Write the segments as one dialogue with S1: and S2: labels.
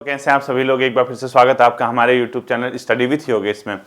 S1: कैसे हैं आप सभी लोग। एक बार फिर से स्वागत है आपका हमारे YouTube channel study with Yogesh में।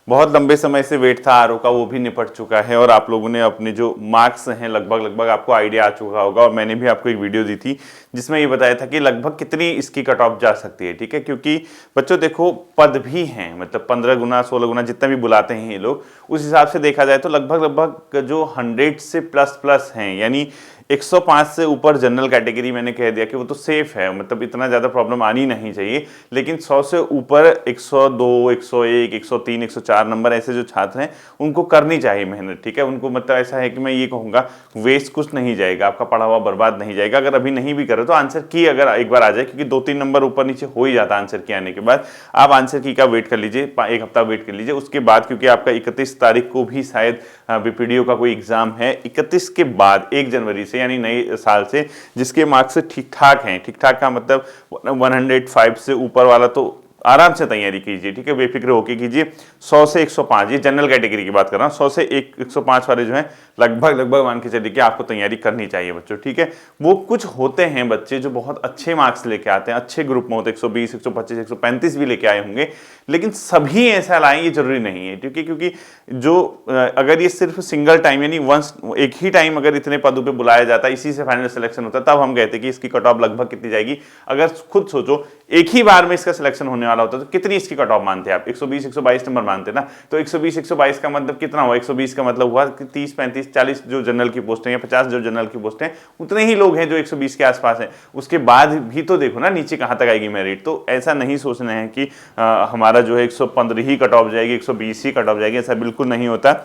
S1: बहुत लंबे समय से वेट था आरओ का, वो भी निपट चुका है और आप लोगों ने अपने जो मार्क्स हैं लगभग आपको आइडिया आ चुका होगा। और मैंने भी आपको एक वीडियो दी थी जिसमें ये बताया था कि लगभग कितनी इसकी कट ऑफ जा सकती है। ठीक है, क्योंकि बच्चों देखो पद भी हैं, मतलब 15 गुना 16 गुना जितना भी बुलाते हैं ये लोग, उस हिसाब से देखा जाए तो लगभग जो 100 से प्लस हैं, यानी 105 से ऊपर जनरल कैटेगरी मैंने कह दिया कि वो तो सेफ है, मतलब इतना ज़्यादा प्रॉब्लम आनी नहीं चाहिए। लेकिन 100 से ऊपर 102, 101, 103, 104 नंबर ऐसे जो छात्र हैं उनको करनी चाहिए मेहनत। ठीक है, उनको मतलब ऐसा है कि मैं ये कहूँगा वेस्ट कुछ नहीं जाएगा, आपका पढ़ा हुआ बर्बाद नहीं जाएगा। अगर अभी नहीं भी करे तो आंसर की अगर एक बार आ जाए, क्योंकि 2-3 नंबर ऊपर नीचे हो ही जाता है आंसर की आने के बाद। आप आंसर की का वेट कर लीजिए, एक हफ्ता वेट कर लीजिए उसके बाद, क्योंकि आपका 31 तारीख को भी शायद बीपीडीओ का कोई एग्जाम है। 31 के बाद 1 जनवरी से यानी नए साल से जिसके मार्क्स ठीक ठाक हैं, ठीक ठाक का मतलब 105 से ऊपर वाला तो आराम से तैयारी कीजिए। ठीक है, बेफिक्र होके कीजिए। 100 से 105, ये जनरल कैटेगरी की बात कर रहा हूँ, 100 से 105 वाले जो हैं लगभग मान के चलिए कि आपको तैयारी करनी चाहिए बच्चों। ठीक है, वो कुछ होते हैं बच्चे जो बहुत अच्छे मार्क्स लेके आते हैं, अच्छे ग्रुप में होते हैं, 120, 125, 135 भी लेके आए होंगे, लेकिन सभी ऐसा लाएं ये जरूरी नहीं है। क्योंकि जो अगर ये सिर्फ सिंगल टाइम यानी वंस एक ही टाइम अगर इतने पदों पे बुलाया जाता है, इसी से फाइनल सिलेक्शन होता है, तब हम कहते हैं कि इसकी कट ऑफ लगभग कितनी जाएगी। अगर खुद सोचो एक ही बार में इसका सिलेक्शन होने वाला होता तो कितनी इसकी कट ऑफ मानते आप? 120 122 नंबर मानते ना, तो 120 122 का मतलब कितना हुआ? 120 का मतलब हुआ कि 30 35 40 जो जनरल की पोस्ट है या 50 जो जनरल की पोस्ट है, उतने ही लोग हैं जो 120 के आसपास हैं। उसके बाद भी तो देखो ना नीचे कहां तक आएगी मेरिट। तो ऐसा नहीं सोचना है कि हमारा जो है 115 ही कट ऑफ जाएगी, 120 ही कट ऑफ जाएगी, ऐसा बिल्कुल नहीं होता।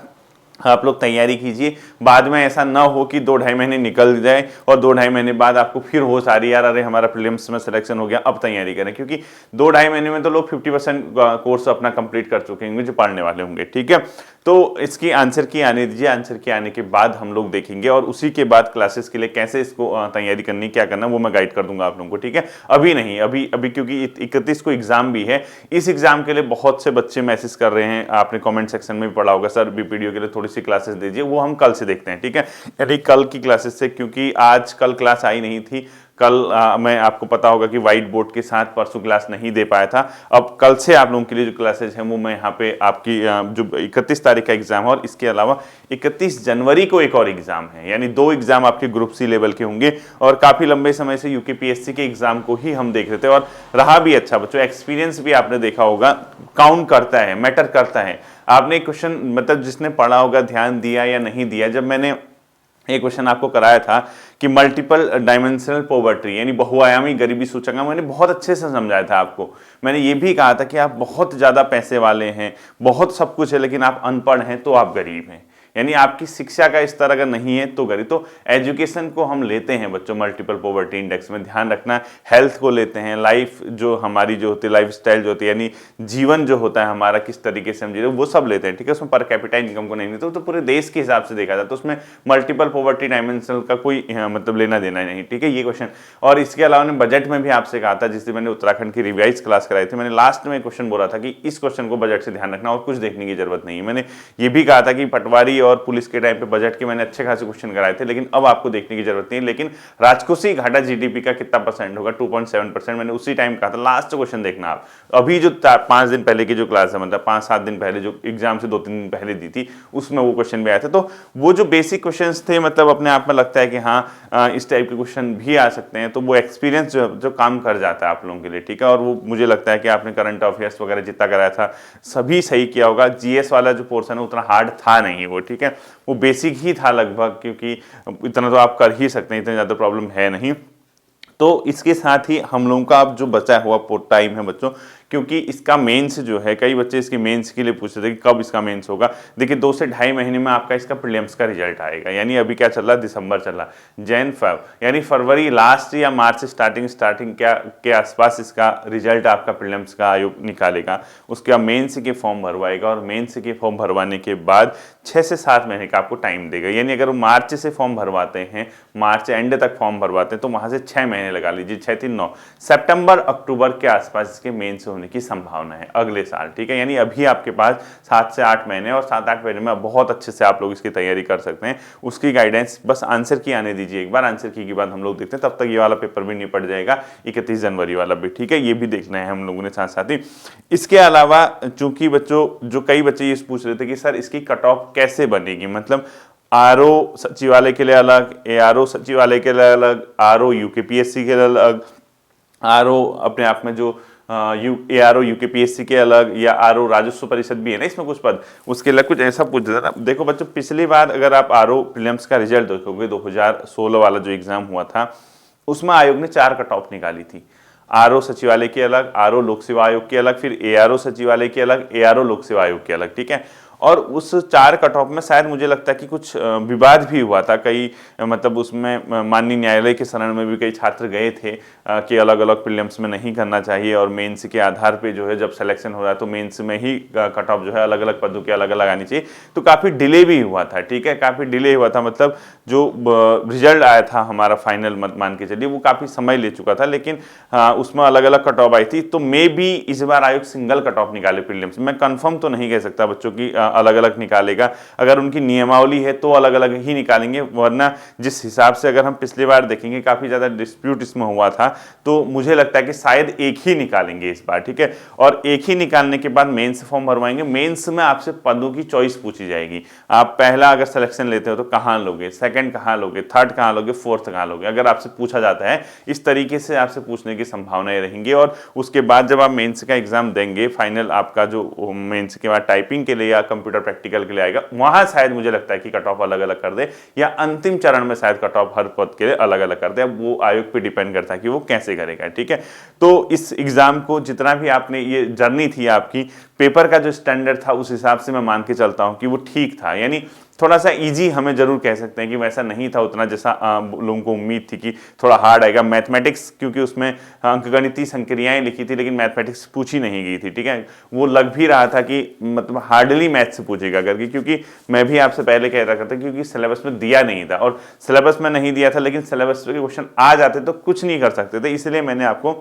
S1: आप लोग तैयारी कीजिए, बाद में ऐसा ना हो कि 2-2.5 महीने निकल जाए और 2-2.5 महीने बाद आपको फिर होश आ रही है यार अरे हमारा प्रीलिम्स में सिलेक्शन हो गया, अब तैयारी करें। क्योंकि 2-2.5 महीने में तो लोग 50% कोर्स अपना कंप्लीट कर चुके होंगे जो पढ़ने वाले होंगे। ठीक है, तो इसकी आंसर की आने दीजिए, आंसर की आने के बाद हम लोग देखेंगे और उसी के बाद क्लासेस के लिए कैसे इसको तैयारी करनी, क्या करना, वो मैं गाइड कर दूंगा आप लोगों को। ठीक है, अभी नहीं, अभी क्योंकि 31 को एग्जाम भी है। इस एग्जाम के लिए बहुत से बच्चे मैसेज कर रहे हैं, आपने कमेंट सेक्शन में भी पढ़ा होगा, सर बीपीडीओ के लिए थोड़ी सी क्लासेस दीजिए। वो हम कल से देखते हैं। ठीक है, यानी कल की क्लासेस से, क्योंकि आज कल क्लास आई नहीं थी। कल मैं आपको पता होगा कि व्हाइट बोर्ड के साथ परसों क्लास नहीं दे पाया था। अब कल से आप लोगों के लिए जो क्लासेज हैं वो मैं यहाँ पे आपकी जो 31 तारीख का एग्जाम है और इसके अलावा 31 जनवरी को एक और एग्जाम है, यानी 2 एग्जाम आपके ग्रुप सी लेवल के होंगे। और काफी लंबे समय से यूकेपीएससी के एग्जाम को ही हम देख रहे थे और रहा भी अच्छा बच्चों। एक्सपीरियंस भी आपने देखा होगा काउंट करता है, मैटर करता है। आपने क्वेश्चन मतलब जिसने पढ़ा होगा, ध्यान दिया या नहीं दिया, जब मैंने एक क्वेश्चन आपको कराया था कि मल्टीपल डायमेंशनल पॉवर्टी यानी बहुआयामी गरीबी सूचकांक, मैंने बहुत अच्छे से समझाया था आपको। मैंने ये भी कहा था कि आप बहुत ज़्यादा पैसे वाले हैं, बहुत सब कुछ है, लेकिन आप अनपढ़ हैं तो आप गरीब हैं, यानी आपकी शिक्षा का स्तर अगर नहीं है तो गरीब। तो एजुकेशन को हम लेते हैं बच्चों मल्टीपल पॉवर्टी इंडेक्स में, ध्यान रखना। हेल्थ को लेते हैं, लाइफ जो हमारी जो होती है, लाइफ स्टाइल जो होती है, यानी जीवन जो होता है हमारा किस तरीके से हम जी रहे हैं, वो सब लेते हैं। ठीक है, उसमें पर कैपिटा इनकम को नहीं लेते, तो पूरे देश के हिसाब से देखा जाए तो उसमें मल्टीपल पॉवर्टी डायमेंशनल का कोई मतलब लेना देना नहीं। ठीक है, ये क्वेश्चन। और इसके अलावा मैंने बजट में भी आपसे कहा था, जिससे मैंने उत्तराखंड की रिवाइज क्लास कराई थी, मैंने लास्ट में क्वेश्चन बोला था कि इस क्वेश्चन को बजट से ध्यान रखना और कुछ देखने की जरूरत नहीं है। मैंने ये भी कहा था कि पटवारी और पुलिस के टाइम पे बजट के मैंने अच्छे खासे क्वेश्चन कराए थे, लेकिन अब आपको देखने की जरूरत नहीं है। लेकिन राजकोषीय घाटा जीडीपी का कितना परसेंट होगा? 2.7%। मैंने उसी टाइम कहा था, लास्ट क्वेश्चन देखना आप। अभी जो 5 दिन पहले की जो क्लास है, मतलब 5-7 दिन पहले जो एग्जाम से 2-3 दिन पहले दी थी, उसमें वो क्वेश्चन भी आए थे। तो वो जो बेसिक क्वेश्चन थे, मतलब अपने आप में लगता है कि हाँ इस टाइप के क्वेश्चन भी आ सकते हैं, तो वो एक्सपीरियंस जो काम कर जाता है आप लोगों के लिए। ठीक है, और वो मुझे लगता है कि आपने करंट अफेयर्स वगैरह जितना कराया था सभी सही किया होगा। जीएस वाला जो पोर्शन है उतना हार्ड था नहीं वो। ठीक है, वो बेसिक ही था लगभग, क्योंकि इतना तो आप कर ही सकते हैं, इतनी ज़्यादा प्रॉब्लम है नहीं। तो इसके साथ ही हम लोगों का अब जो बचा हुआ टाइम है बच्चों, क्योंकि इसका मेंस जो है, कई बच्चे इसके मेंस के लिए पूछ रहे थे कि कब इसका मेंस होगा। देखिए 2 से 2.5 महीने में आपका इसका प्रीलिम्स का रिजल्ट आएगा। यानी अभी क्या चल रहा है, दिसंबर चल रहा है, जैन फेब यानी फरवरी लास्ट या मार्च स्टार्टिंग क्या के आसपास इसका रिजल्ट आपका प्रीलिम्स का आयोग निकालेगा। उसके बाद मेंस के फॉर्म भरवाएगा और मेंस के फॉर्म भरवाने के बाद 6 से 7 महीने का आपको टाइम देगा। यानी अगर मार्च से फॉर्म भरवाते हैं, मार्च एंड तक फॉर्म भरवाते हैं, तो वहां से 6 महीने लगा लीजिए, 6 3 9 सितंबर अक्टूबर के आसपास इसके मेंस होने की संभावना है अगले साल, ठीक है। यानी अभी आपके पास 7 से 8 महीने और 7-8 महीने में बहुत अच्छे से आप लोग इसकी तैयारी कर सकते हैं। उसकी गाइडेंस बस आंसर की आने दीजिए, एक बार आंसर की बाद हम लोग देखते हैं, तब तक ये वाला पेपर भी निपट जाएगा, 31 जनवरी वाला भी, ठीक है। ये भी देखना है हम लोगों ने साथ साथ ही। इसके अलावा चूंकि बच्चों जो कई बच्चे ये पूछ रहे थे कि सर इसकी कट ऑफ कैसे बनेगी, मतलब आरओ सचिवालय के लिए अलग, एआरओ सचिवालय के लिए अलग, आरओ यूकेपीएससी के लिए अलग, आरओ अपने आप में जो एआरओ यूकेपीएससी के अलग, या आरओ राजस्व परिषद भी है ना इसमें कुछ पद, उसके लिए कुछ ऐसा पूछ रहा था। देखो बच्चों, पिछली बार अगर आप आरओ प्रीलिम्स का रिजल्ट देखोगे 2016 वाला जो एग्जाम हुआ था, उसमें आयोग ने 4 कट ऑफ निकाली थी। आरओ सचिवालय की अलग, आरओ लोक सेवा आयोग की अलग, फिर एआरओ सचिवालय की अलग, एआरओ लोक सेवा आयोग की अलग, ठीक है। और उस 4 कट ऑफ में शायद मुझे लगता है कि कुछ विवाद भी हुआ था, कई मतलब उसमें माननीय न्यायालय के शरण में भी कई छात्र गए थे कि अलग अलग प्रीलिम्स में नहीं करना चाहिए और मेंस के आधार पे जो है जब सिलेक्शन हो रहा है तो मेंस में ही कट ऑफ जो है अलग अलग पदों के अलग अलग आनी चाहिए। तो काफ़ी डिले भी हुआ था, ठीक है, काफ़ी डिले हुआ था, मतलब जो रिजल्ट आया था हमारा फाइनल मत मान के चलिए वो काफ़ी समय ले चुका था, लेकिन उसमें अलग अलग कट ऑफ आई थी। तो मे बी इस बार आयोग सिंगल कट ऑफ निकाले प्रीलिम्स, मैं कंफर्म तो नहीं कह सकता बच्चों की अलग अलग निकालेगा, अगर उनकी नियमावली है तो अलग अलग ही निकालेंगे, वरना जिस हिसाब से अगर हम पिछली बार देखेंगे काफी ज्यादा डिस्प्यूट इसमें हुआ था, तो मुझे लगता है कि शायद एक ही निकालेंगे इस बार, ठीक है। और एक ही निकालने के बाद मेंस फॉर्म भरवाएंगे। मेंस में आपसे पदों की चॉइस पूछी जाएगी, आप पहला अगर सिलेक्शन लेते हो तो कहां लोगे, सेकंड कहां लोगे, थर्ड कहां लोगे, फोर्थ कहां लोगे, अगर आपसे पूछा जाता है इस तरीके से आपसे पूछने की संभावनाएं रहेंगी। और उसके बाद जब आप मेंस का एग्जाम देंगे फाइनल, आपका जो मेंस के बाद टाइपिंग के लिए या कंप्यूटर प्रैक्टिकल के लिए आएगा, वहां शायद मुझे लगता है कि कट ऑफ अलग अलग कर दे, या अंतिम चरण में शायद कट ऑफ हर पद के लिए अलग अलग कर दे। अब वो आयोग पे डिपेंड करता है कि वो कैसे करेगा, ठीक है। तो इस एग्जाम को जितना भी आपने ये जर्नी थी आपकी, पेपर का जो स्टैंडर्ड था उस हिसाब से मैं मान के चलता हूं कि वो ठीक था, यानी थोड़ा सा इजी हमें जरूर कह सकते हैं कि वैसा नहीं था उतना जैसा लोगों को उम्मीद थी कि थोड़ा हार्ड आएगा। मैथमेटिक्स क्योंकि उसमें अंकगणितीय संक्रियाएं लिखी थी लेकिन मैथमेटिक्स पूछी नहीं गई थी, ठीक है, वो लग भी रहा था कि मतलब हार्डली मैथ से पूछेगा करके, क्योंकि मैं भी आपसे पहले कह रहा था क्योंकि सिलेबस में दिया नहीं था, और सिलेबस में नहीं दिया था लेकिन सिलेबस के क्वेश्चन आ जाते तो कुछ नहीं कर सकते थे, इसलिए मैंने आपको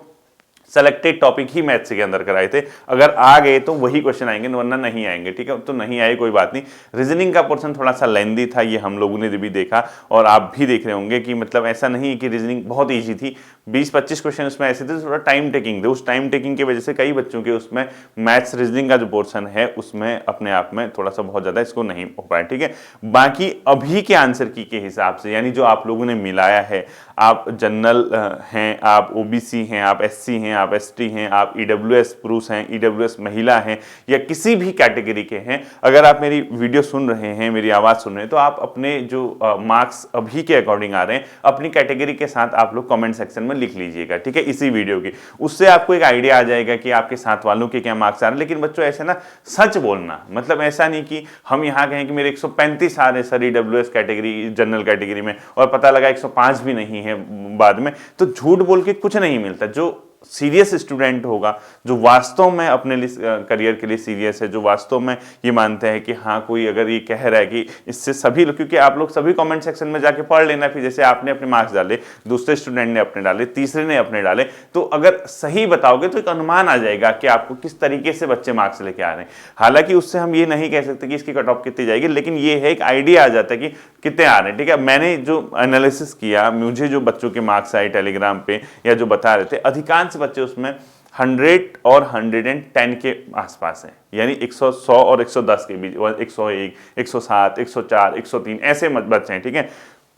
S1: सेलेक्टेड टॉपिक ही मैथ्स के अंदर कराए थे। अगर आ गए तो वही क्वेश्चन आएंगे, वरना नहीं आएंगे, ठीक है। तो नहीं आए कोई बात नहीं। रीजनिंग का पोर्शन थोड़ा सा लेंदी था, ये हम लोगों ने भी देखा और आप भी देख रहे होंगे कि मतलब ऐसा नहीं है कि रीजनिंग बहुत ईजी थी, 20-25 क्वेश्चन उसमें ऐसे थे, थोड़ा टाइम टेकिंग थे। उस टाइम टेकिंग की वजह से कई बच्चों के उसमें मैथ्स रीजनिंग का जो पोर्शन है उसमें अपने आप में थोड़ा सा बहुत ज्यादा इसको नहीं हो पाया, ठीक है। बाकी अभी के आंसर की के हिसाब से, यानी जो आप लोगों ने मिलाया है, आप जनरल हैं, आप ओबीसी हैं, आप एससी हैं, आप एसटी हैं, आप ईडब्ल्यूएस पुरुष हैं, ईडब्ल्यूएस महिला हैं, या किसी भी कैटेगरी के हैं, अगर आप मेरी वीडियो सुन रहे हैं, मेरी आवाज सुन रहे हैं, तो आप अपने जो मार्क्स अभी के अकॉर्डिंग आ रहे हैं अपनी कैटेगरी के साथ आप लोग कमेंट सेक्शन में लिख लीजिएगा, ठीक है, इसी वीडियो की। उससे आपको एक आइडिया आ जाएगा कि आपके साथ वालों के क्या मार्क्स आ रहे हैं। लेकिन बच्चों ऐसे ना सच बोलना, मतलब ऐसा नहीं कि हम यहाँ कहें कि मेरे 135 आ रहे हैं sir EWS category general category में और पता लगा 105 भी नहीं है बाद में, तो झूठ बोल के कुछ नहीं मिलता। जो सीरियस स्टूडेंट होगा, जो वास्तव में अपने लिए करियर के लिए सीरियस है, जो वास्तव में ये मानते हैं कि हाँ कोई अगर ये कह रहा है कि इससे सभी लोग, क्योंकि आप लोग सभी कमेंट सेक्शन में जाके पढ़ लेना, फिर जैसे आपने अपने मार्क्स डाले, दूसरे स्टूडेंट ने अपने डाले, तीसरे ने अपने डाले, तो अगर सही बताओगे तो एक अनुमान आ जाएगा कि आपको किस तरीके से बच्चे मार्क्स लेके आ रहे हैं। हालांकि उससे हम ये नहीं कह सकते कि इसकी कट ऑफ कितनी जाएगी, लेकिन ये है एक आइडिया आ जाता है कि कितने आ रहे हैं, ठीक है। मैंने जो एनालिसिस किया, मुझे जो बच्चों के मार्क्स आए टेलीग्राम पे या जो बता रहे थे, अधिकांश बच्चे उसमें 100 और 110 के आसपास हैं, यानी 100 और 110 के बीच, 101, 107, 104, 103 ऐसे बच्चे हैं, ठीक है।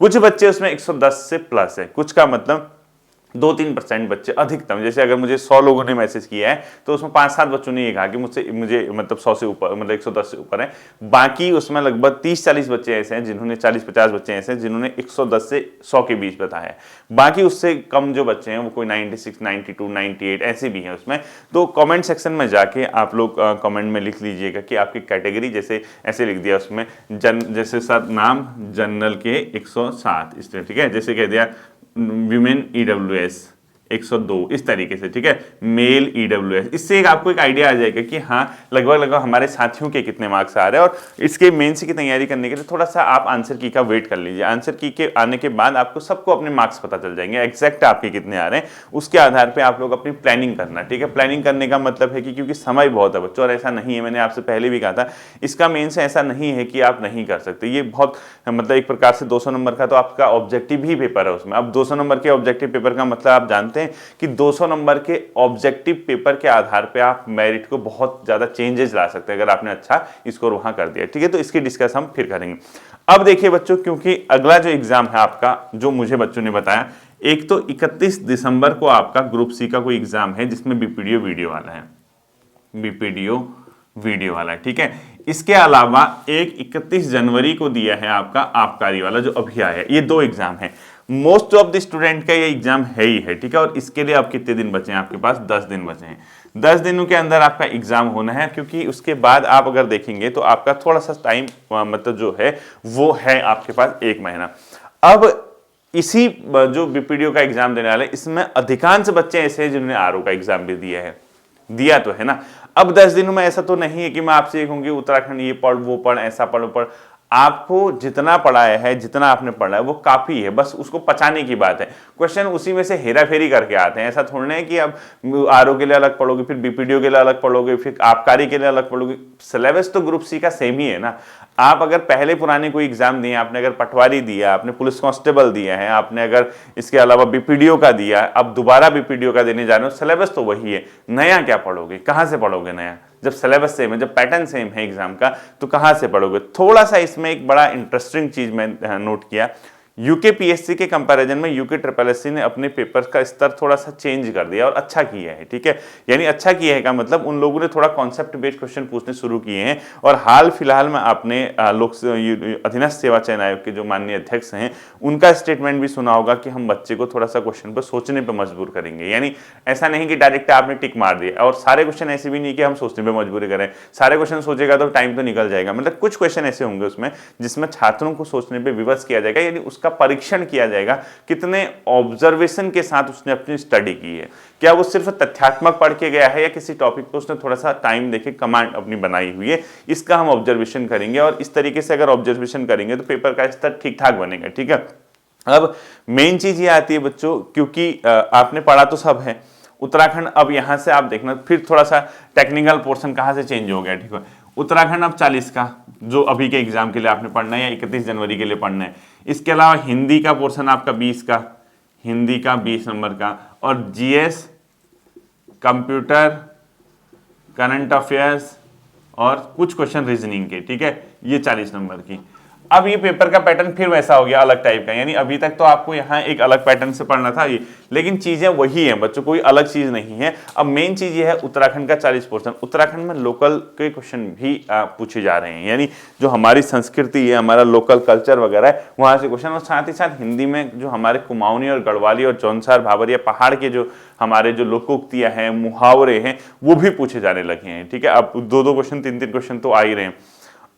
S1: कुछ बच्चे उसमें 110 से प्लस है, कुछ का मतलब 2-3% बच्चे अधिकतम, जैसे अगर मुझे 100 लोगों ने मैसेज किया है तो उसमें 5-7 बच्चों ने ये कहा कि मुझे मतलब 100 से ऊपर, मतलब 110 से ऊपर है। बाकी उसमें लगभग 30-40 बच्चे ऐसे हैं जिन्होंने 40-50 बच्चे ऐसे हैं जिन्होंने 110 से 100 के बीच बताया है। बाकी उससे कम जो बच्चे हैं वो कोई 96, 92, 98 ऐसे भी हैं उसमें। तो कमेंट सेक्शन में जाके आप लोग कमेंट में लिख लीजिएगा कि आपकी कैटेगरी, जैसे ऐसे लिख दिया उसमें जैसे सर नाम जनरल के 107 इस तरह, ठीक है, जैसे कह दिया विमेन ईडब्ल्यूएस, 102 इस तरीके से, ठीक है, मेल ईडब्ल्यूएस। इससे आपको एक आइडिया आ जाएगा कि हाँ लगभग लगभग हमारे साथियों के कितने मार्क्स आ रहे हैं। और इसके मेंस की तैयारी करने के लिए थोड़ा सा आप आंसर की का वेट कर लीजिए। आंसर की के आने के बाद आपको सबको अपने मार्क्स पता चल जाएंगे, एग्जैक्ट आपके कितने आ रहे हैं। उसके आधार पर आप लोग अपनी प्लानिंग करना, ठीक है। प्लानिंग करने का मतलब है कि क्योंकि समय बहुत है बच्चों, और ऐसा नहीं है, मैंने आपसे पहले भी कहा था, इसका मेंस ऐसा नहीं है कि आप नहीं कर सकते। ये बहुत मतलब एक प्रकार से 200 नंबर का तो आपका ऑब्जेक्टिव ही पेपर है उसमें। अब 200 नंबर के ऑब्जेक्टिव पेपर का मतलब आप जानते हैं कि 200 नंबर के ऑब्जेक्टिव पेपर के आधार पे आप मेरिट को बहुत ज्यादा चेंजेस ला सकते हैं अगर आपने अच्छा स्कोर वहां कर दिया, ठीक है। तो इसकी डिस्कस हम फिर करेंगे। अब देखिए बच्चों, क्योंकि अगला जो एग्जाम है आपका, जो मुझे बच्चों ने बताया, एक तो 31 दिसंबर को आपका ग्रुप सी का कोई एग्जाम है जिसमें बीपीडीओ वीडियो वाला है, बीपीडीओ वीडियो वाला है, ठीक है। इसके अलावा एक 31 जनवरी को दिया है आपका आबकारी वाला जो अभी आया है। ये 2 एग्जाम है। मोस्ट ऑफ द स्टूडेंट का ये एग्जाम है ही है, ठीक है। और इसके लिए अब कितने दिन बचे हैं आपके पास? 10 दिन बचे हैं। 10 दिनों के अंदर आपका एग्जाम होना है, क्योंकि उसके बाद आप अगर देखेंगे तो आपका थोड़ा सा टाइम मतलब जो है वो है आपके पास 1 महीना। अब इसी जो बीपीडीओ का एग्जाम देने वाले, इसमें अधिकांश बच्चे ऐसे हैं जिन्होंने आरओ का एग्जाम भी दिया है, दिया तो है ना। अब 10 दिनों में ऐसा तो नहीं है कि मैं आपसे ये कहूंगी उत्तराखंड ये पढ़ वो पढ़ ऐसा पढ़ वो पढ़। आपको जितना पढ़ाया है, जितना आपने पढ़ा है वो काफी है, बस उसको पचाने की बात है। क्वेश्चन उसी में से हेरा फेरी करके आते हैं। ऐसा थोड़ा है कि अब आरओ के लिए अलग पढ़ोगे, फिर बीपीडीओ के लिए अलग पढ़ोगे, फिर आबकारी के लिए अलग पढ़ोगे। सिलेबस तो ग्रुप सी का सेम ही है ना। आप अगर पहले पुराने कोई एग्जाम दिए, आपने अगर पटवारी दिया, आपने पुलिस कांस्टेबल दिया है, आपने अगर इसके अलावा बीपीडीओ का दिया, अब दोबारा बीपीडीओ का देने जा रहे हो, सिलेबस तो वही है। नया क्या पढ़ोगे? कहां से पढ़ोगे नया? जब सिलेबस सेम है, जब पैटर्न सेम है एग्जाम का, तो कहां से पढ़ोगे? थोड़ा सा इसमें एक बड़ा इंटरेस्टिंग चीज मैं नोट किया, यूके पीएससी के कंपैरिजन में यूके ट्रिपल एससी ने अपने पेपर का स्तर थोड़ा सा चेंज कर दिया और अच्छा किया है, ठीक है। यानी अच्छा किया है का मतलब उन लोगों ने थोड़ा कॉन्सेप्ट बेस्ड क्वेश्चन पूछने शुरू किए हैं। और हाल फिलहाल में आपने लोक अधीनस्थ सेवा चयन आयोग के जो माननीय अध्यक्ष हैं उनका स्टेटमेंट भी सुना होगा कि हम बच्चे को थोड़ा सा क्वेश्चन पर सोचने पर मजबूर करेंगे। यानी ऐसा नहीं कि डायरेक्ट आपने टिक मार दिया, और सारे क्वेश्चन ऐसे भी नहीं कि हम सोचने पर मजबूरी करें। सारे क्वेश्चन सोचेगा तो टाइम तो निकल जाएगा। मतलब कुछ क्वेश्चन ऐसे होंगे उसमें जिसमें छात्रों को सोचने पर विवश किया जाएगा, यानी उसका परीक्षण किया जाएगा कितने ऑब्जर्वेशन के साथ उसने अपनी स्टडी की है। क्या वो सिर्फ तथ्यात्मक पढ़ के गया है या किसी टॉपिक को उसने थोड़ा सा टाइम देके कमांड अपनी बनाई हुई है, इसका हम ऑब्जर्वेशन करेंगे। और इस तरीके से अगर ऑब्जर्वेशन करेंगे तो पेपर का स्तर ठीक ठाक बनेगा, ठीक है। अब मेन चीज ये आती है बच्चों, क्योंकि आपने पढ़ा तो सब है उत्तराखंड। अब यहां से आप देखना फिर थोड़ा सा टेक्निकल पोर्शन कहां से चेंज हो गया, ठीक है। उत्तराखंड अब 40 का जो अभी के एग्जाम के लिए आपने पढ़ना है या 31 जनवरी के लिए पढ़ना है। इसके अलावा हिंदी का पोर्शन आपका 20 का, हिंदी का 20 नंबर का, और जीएस, कंप्यूटर, करंट अफेयर्स और कुछ क्वेश्चन रीजनिंग के, ठीक है, ये 40 नंबर की। अब ये पेपर का पैटर्न फिर वैसा हो गया अलग टाइप का। यानी अभी तक तो आपको यहाँ एक अलग पैटर्न से पढ़ना था ये, लेकिन चीजें वही हैं बच्चों, कोई अलग चीज नहीं है। अब मेन चीज ये है उत्तराखंड का 40%। उत्तराखंड में लोकल के क्वेश्चन भी पूछे जा रहे हैं, यानी जो हमारी संस्कृति है, हमारा लोकल कल्चर वगैरह है, वहां से क्वेश्चन। और साथ ही साथ हिंदी में जो हमारे कुमाऊनी और गढ़वाली और जौनसार भावरिया पहाड़ के जो हमारे जो लोकोक्तियां हैं, मुहावरे हैं, वो भी पूछे जाने लगे हैं, ठीक है। अब 2-2 क्वेश्चन 3-3 क्वेश्चन तो आ ही रहे हैं।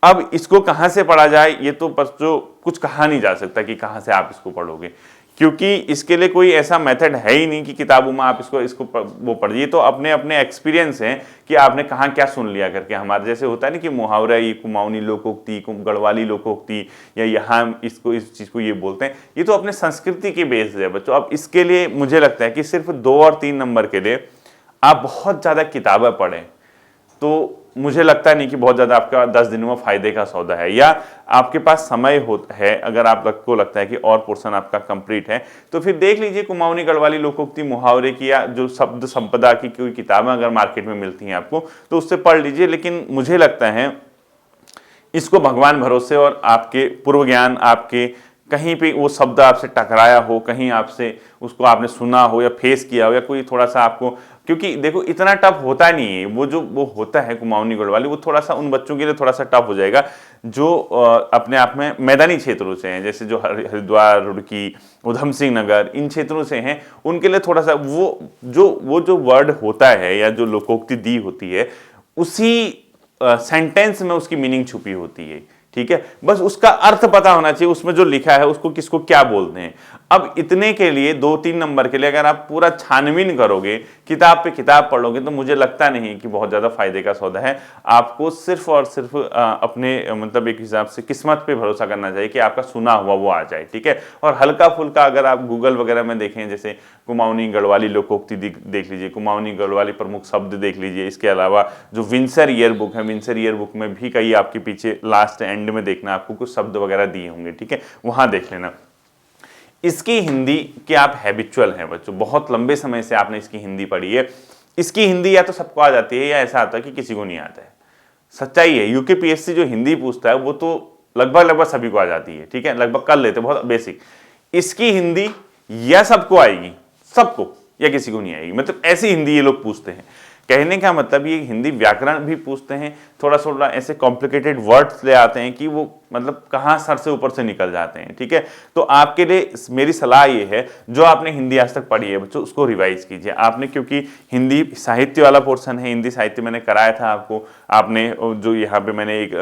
S1: अब इसको कहां से पढ़ा जाए, ये तो बच्चों कुछ कहा नहीं जा सकता कि कहां से आप इसको पढ़ोगे, क्योंकि इसके लिए कोई ऐसा मेथड है ही नहीं कि किताबों में आप इसको वो पढ़िए। तो अपने अपने एक्सपीरियंस हैं कि आपने कहाँ क्या सुन लिया करके। हमारे जैसे होता है ना कि मुहावरा, ये कुमाऊनी लोकोक्ति, गढ़वाली लोकोक्ति, या यहाँ इसको इस चीज़ को ये बोलते हैं, ये तो अपने संस्कृति के बेस है बच्चों। अब इसके लिए मुझे लगता है कि सिर्फ 2 और 3 नंबर के लिए आप बहुत ज़्यादा किताबें पढ़ें तो मुझे लगता नहीं कि बहुत ज्यादा आपका 10 दिनों में फायदे का सौदा है। या आपके पास समय है, अगर आपको लगता है कि और पोर्शन आपका कंप्लीट है, तो फिर देख लीजिए कुमाऊनी गढ़वाली लोकोक्ति मुहावरे की या जो शब्द संपदा की कोई किताबें अगर मार्केट में मिलती हैं आपको, तो उससे पढ़ लीजिए। लेकिन मुझे लगता है इसको भगवान भरोसे और आपके पूर्व ज्ञान, आपके कहीं पे वो शब्द आपसे टकराया हो, कहीं आपसे उसको आपने सुना हो या फेस किया हो, या कोई थोड़ा सा आपको, क्योंकि देखो इतना टफ होता नहीं है वो होता है कुमाऊनी गढ़वाली, वो थोड़ा सा उन बच्चों के लिए थोड़ा सा टफ हो जाएगा जो अपने आप में मैदानी क्षेत्रों से हैं, जैसे जो हरिद्वार, रुड़की, उधम सिंह नगर, इन क्षेत्रों से हैं। उनके लिए थोड़ा सा वो जो वर्ड होता है या जो लोकोक्ति दी होती है, उसी सेंटेंस में उसकी मीनिंग छुपी होती है, ठीक है। बस उसका अर्थ पता होना चाहिए, उसमें जो लिखा है उसको किसको क्या बोलते हैं। अब इतने के लिए 2-3 नंबर के लिए अगर आप पूरा छानबीन करोगे, किताब पे किताब पढ़ोगे, तो मुझे लगता नहीं कि बहुत ज्यादा फायदे का सौदा है। आपको सिर्फ और सिर्फ अपने मतलब एक हिसाब से किस्मत पे भरोसा करना चाहिए कि आपका सुना हुआ वो आ जाए, ठीक है। और हल्का फुल्का अगर आप गूगल वगैरह में देखें, जैसे कुमाऊनी गढ़वाली लोकोक्ति देख लीजिए, कुमाऊनी गढ़वाली प्रमुख शब्द देख लीजिए। इसके अलावा जो विंसर ईयर बुक है, विंसर ईयर बुक में भी कई आपके पीछे लास्ट एंड में देखना आपको कुछ शब्द वगैरह दिए होंगे, ठीक है, वहां देख लेना। इसकी हिंदी के आप हैबिचुअल हैं बच्चों, बहुत लंबे समय से आपने इसकी हिंदी पढ़ी है। इसकी हिंदी या तो सबको आ जाती है या ऐसा आता है कि किसी को नहीं आता है। सच्चाई है, यूकेपीएससी जो हिंदी पूछता है वो तो लगभग सभी को आ जाती है, ठीक है, लगभग कर लेते, बहुत बेसिक। इसकी हिंदी या सबको आएगी, सबको, या किसी को नहीं आएगी, मतलब ऐसी हिंदी ये लोग पूछते हैं। कहने का मतलब ये हिंदी व्याकरण भी पूछते हैं, थोड़ा थोड़ा ऐसे कॉम्प्लिकेटेड वर्ड्स ले आते हैं कि वो मतलब कहाँ सर से ऊपर से निकल जाते हैं, ठीक है। तो आपके लिए मेरी सलाह ये है, जो आपने हिंदी आज तक पढ़ी है बच्चों उसको रिवाइज कीजिए आपने, क्योंकि हिंदी साहित्य वाला पोर्शन है, हिंदी साहित्य मैंने कराया था आपको, आपने जो यहाँ पे मैंने एक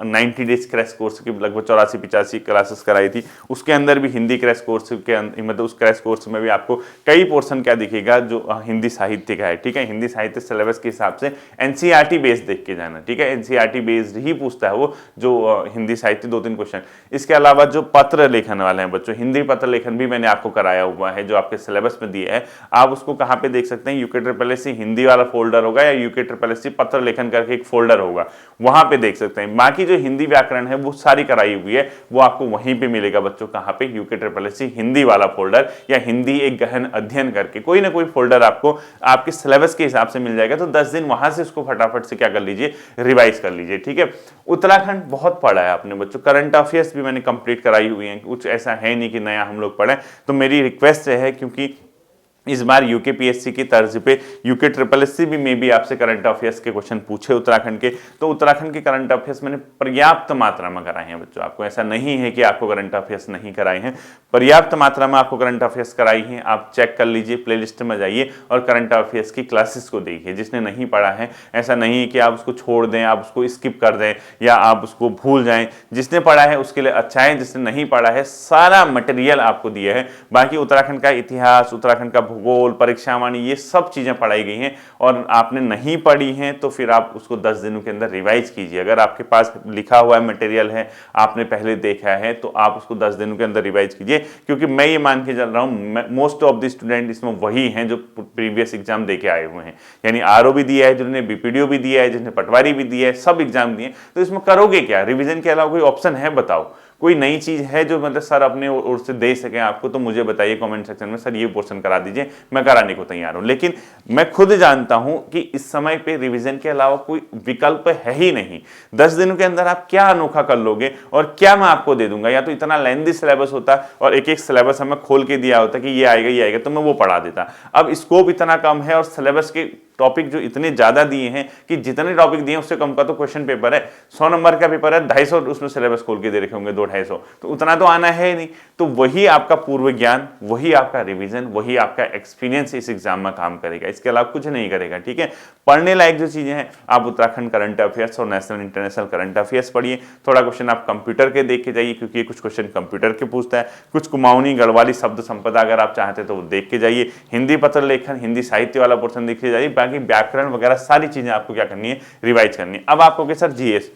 S1: 90 डेज क्रैश कोर्स की लगभग 84-85 क्लासेस कराई थी, उसके अंदर भी हिंदी क्रैश कोर्स के मतलब उस क्रैश कोर्स में भी आपको कई पोर्शन क्या दिखेगा जो हिंदी साहित्य का है, ठीक है। हिंदी साहित्य सिलेबस के हिसाब से एनसीईआरटी बेस्ड देख के जाना, ठीक है, एनसीईआरटी बेस्ड ही पूछता है वो जो हिंदी साहित्य 2-3 क्वेश्चन। इसके अलावा जो पत्र लेखन वाले हैं बच्चों, हिंदी पत्र लेखन भी मैंने आपको कराया हुआ है, जो आपके सिलेबस में दिया है। आप उसको कहाँ पे देख सकते हैं, यूके हिंदी वाला फोल्डर होगा या यूके पत्र लेखन करके एक फोल्डर होगा, वहां पे देख सकते हैं। बाकी जो हिंदी व्याकरण है वो सारी कराई हुई है, वो आपको वहीं पे मिलेगा बच्चों, कहाँ पे, यूके हिंदी वाला फोल्डर या हिंदी एक गहन अध्ययन करके कोई ना कोई फोल्डर आपको आपके सिलेबस के हिसाब से मिल जाएगा। तो 10 दिन वहां से उसको फटाफट से क्या कर लीजिए, रिवाइज कर लीजिए, ठीक है। उत्तराखंड बहुत पढ़ा है आपने बच्चों, करंट अफेयर्स भी मैंने कंप्लीट कराई हुई हैं, कुछ ऐसा है नहीं कि नया हम लोग पढ़ें। तो मेरी रिक्वेस्ट है, क्योंकि इस बार यूकेपीएससी की तर्ज पे यूके भी मे भी आपसे करंट अफेयर्स के क्वेश्चन पूछे उत्तराखंड के, तो उत्तराखंड के करंट अफेयर्स मैंने पर्याप्त मात्रा में कराए हैं बच्चों। आपको ऐसा नहीं है कि आपको करंट अफेयर्स नहीं कराए हैं, पर्याप्त मात्रा में आपको करंट अफेयर्स कराई हैं। आप चेक कर लीजिए, प्लेलिस्ट में जाइए और करंट अफेयर्स की क्लासेस को देखिए। जिसने नहीं पढ़ा है, ऐसा नहीं है कि आप उसको छोड़ दें, आप उसको स्किप कर दें या आप उसको भूल जाएं। जिसने पढ़ा है उसके लिए अच्छा है, जिसने नहीं पढ़ा है सारा मटेरियल आपको दिया है। बाकी उत्तराखंड का इतिहास, उत्तराखंड का भूगोल, परीक्षावाणी, ये सब चीजें पढ़ाई गई हैं और आपने नहीं पढ़ी हैं तो फिर आप उसको 10 दिनों के अंदर रिवाइज कीजिए। अगर आपके पास लिखा हुआ मटेरियल है, आपने पहले देखा है, तो आप उसको 10 दिनों के अंदर रिवाइज कीजिए। क्योंकि मैं ये मान के चल रहा हूँ मोस्ट ऑफ द स्टूडेंट इसमें वही हैं जो प्रीवियस एग्जाम दे के आए हुए हैं, यानी आरओ भी दिया है, जिन्होंने बीपीडीओ भी दिया है, जिन्होंने पटवारी भी दिया है, सब एग्जाम दिए। तो इसमें करोगे क्या, रिविजन के अलावा कोई ऑप्शन है बताओ, कोई नई चीज है जो मतलब सर अपने ओर से दे सके आपको, तो मुझे बताइए कमेंट सेक्शन में, सर ये पोर्शन करा दीजिए, मैं कराने को तैयार हूं। लेकिन मैं खुद जानता हूं कि इस समय पे रिवीजन के अलावा कोई विकल्प है ही नहीं। 10 दिनों के अंदर आप क्या अनोखा कर लोगे और क्या मैं आपको दे दूंगा। या तो इतना लेंथी सिलेबस होता और एक एक सिलेबस हमें खोल के दिया होता कि ये आएगा तो मैं वो पढ़ा देता। अब स्कोप इतना कम है और सिलेबस के टॉपिक जो इतने ज्यादा दिए हैं कि जितने टॉपिक दिए उससे कम का तो क्वेश्चन पेपर है। 100 नंबर का पेपर है, 250 उसमें सिलेबस खोल के दे रखे होंगे, 200-250, तो उतना तो आना है नहीं। तो वही आपका पूर्व ज्ञान, वही आपका रिवीजन, वही आपका एक्सपीरियंस इस एग्जाम में काम करेगा, इसके अलावा कुछ नहीं करेगा, ठीक है। पढ़ने लायक जो चीजें हैं, आप उत्तराखंड करंट अफेयर्स और नेशनल इंटरनेशनल करंट अफेयर्स पढ़िए। थोड़ा क्वेश्चन आप कंप्यूटर के देख के जाइए, क्योंकि कुछ क्वेश्चन कंप्यूटर के पूछता है, कुछ कुमाऊनी गढ़वाली शब्द संपदा अगर आप चाहते तो वो देख के जाइए। हिंदी पत्र लेखन, हिंदी साहित्य वाला पोर्शन देख के जाइए। बाकी व्याकरण वगैरह सारी चीजें आपको क्या करनी है, रिवाइज करनी है। अब आपको कि सर जीएस,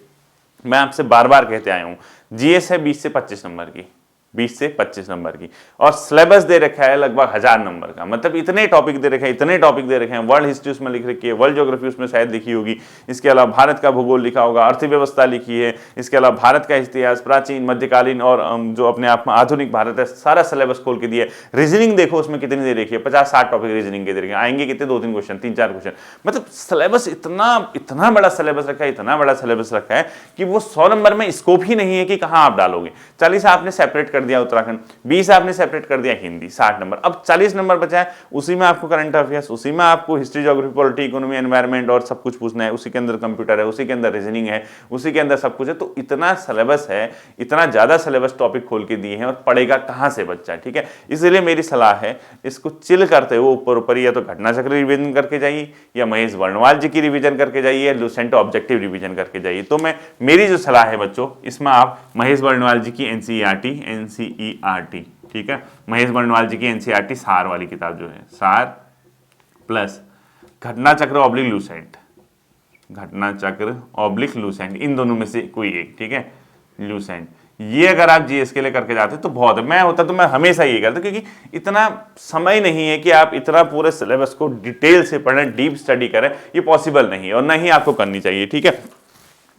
S1: मैं आपसे बार बार कहते आया हूं, जीएस है 20 से 25 नंबर की, 20 से 25 नंबर की, और सिलेबस दे रखा है लगभग 1000 नंबर का। मतलब इतने टॉपिक दे रखे हैं, इतने टॉपिक दे रखे हैं। वर्ल्ड हिस्ट्री उसमें लिख रखी है, वर्ल्ड ज्योग्राफी उसमें शायद लिखी होगी, इसके अलावा भारत का भूगोल लिखा होगा, अर्थव्यवस्था लिखी है, इसके अलावा भारत का इतिहास, प्राचीन, मध्यकालीन और जो अपने आप में आधुनिक भारत है, सारा सिलेबस खोल के दिया है। रीजनिंग देखो उसमें कितनी दे रखी है, 50-60 टॉपिक रीजनिंग के दे रखे हैं। आएंगे कितने, 2-3 क्वेश्चन, 3-4 क्वेश्चन। मतलब सिलेबस इतना बड़ा सिलेबस रखा है, इतना बड़ा सिलेबस रखा है कि वो 100 नंबर में स्कोप ही नहीं है कि कहां आप डालोगे। 40 आपने सेपरेट कर दिया उत्तराखंड, 20 आपने सेपरेट कर दिया हिंदी, 60 नंबर। अब 40 नंबर बचा है, उसी में आपको करंट अफेयर्स, उसी में आपको history, geography, polity, economy, environment और सब कुछ पूछना है। उसी के अंदर कंप्यूटर है, उसी के अंदर रीजनिंग है, उसी के अंदर सब कुछ है। तो इतना सिलेबस है, इतना ज्यादा सिलेबस टॉपिक खोल के दिए हैं, और पढ़ेगा कहां से बच्चा, ठीक है। इसलिए मेरी सलाह है, इसको चिल करते हुए ऊपर या तो घटना चक्र रिवीजन करके जाइए, या महेश वर्णवाल जी की रिवीजन करके जाइए, या लुसेंट ऑब्जेक्टिव रिवीजन करके जाइए। तो मेरी जो सलाह है बच्चों, इसमें आप महेश वर्णवाल जी की एनसीईआरटी ठीक है। महेश बंडवाल जी की एनसीईआरटी सार वाली किताब जो है, सार प्लस घटना चक्र ऑब्लिक लूसेंट, घटना चक्र ऑब्लिक लूसेंट, इन दोनों में से कोई एक, ठीक है, लूसेंट। ये अगर आप जीएस के लिए करके जाते तो बहुत है। मैं होता तो मैं हमेशा ये करता, क्योंकि इतना समय नहीं है कि आप इतना पूरे सिलेबस को डिटेल से पढ़ें, डीप स्टडी करें, ये पॉसिबल नहीं है और नहीं आपको करनी चाहिए, ठीक है।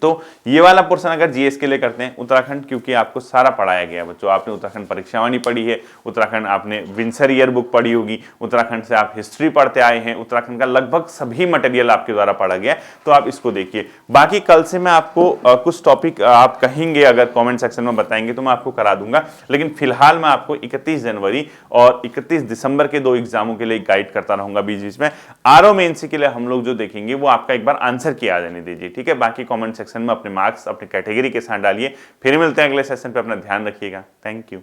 S1: तो ये वाला पोर्शन अगर जीएस के लिए करते हैं, उत्तराखंड क्योंकि आपको सारा पढ़ाया गया बच्चों, आपने उत्तराखंड परीक्षावाणी पढ़ी है, उत्तराखंड आपने विंसर ईयर बुक पढ़ी होगी, उत्तराखंड से आप हिस्ट्री पढ़ते आए हैं, उत्तराखंड का लगभग सभी मटेरियल आपके द्वारा पढ़ा गया है, तो आप इसको देखिए। बाकी कल से मैं आपको कुछ टॉपिक आप कहेंगे, अगर कॉमेंट सेक्शन में बताएंगे तो मैं आपको करा दूंगा, लेकिन फिलहाल मैं आपको 31 जनवरी और 31 दिसंबर के 2 एग्जामों के लिए गाइड करता रहूंगा बीच बीच में। आरओ मेंस के लिए हम लोग जो देखेंगे वो आपका एक बार आंसर किया आ जाने दीजिए, ठीक है। बाकी कॉमेंट सेक्शन में अपने मार्क्स अपनी कैटेगरी के साथ डालिए। फिर मिलते हैं अगले सेशन पे, अपना ध्यान रखिएगा। Thank you.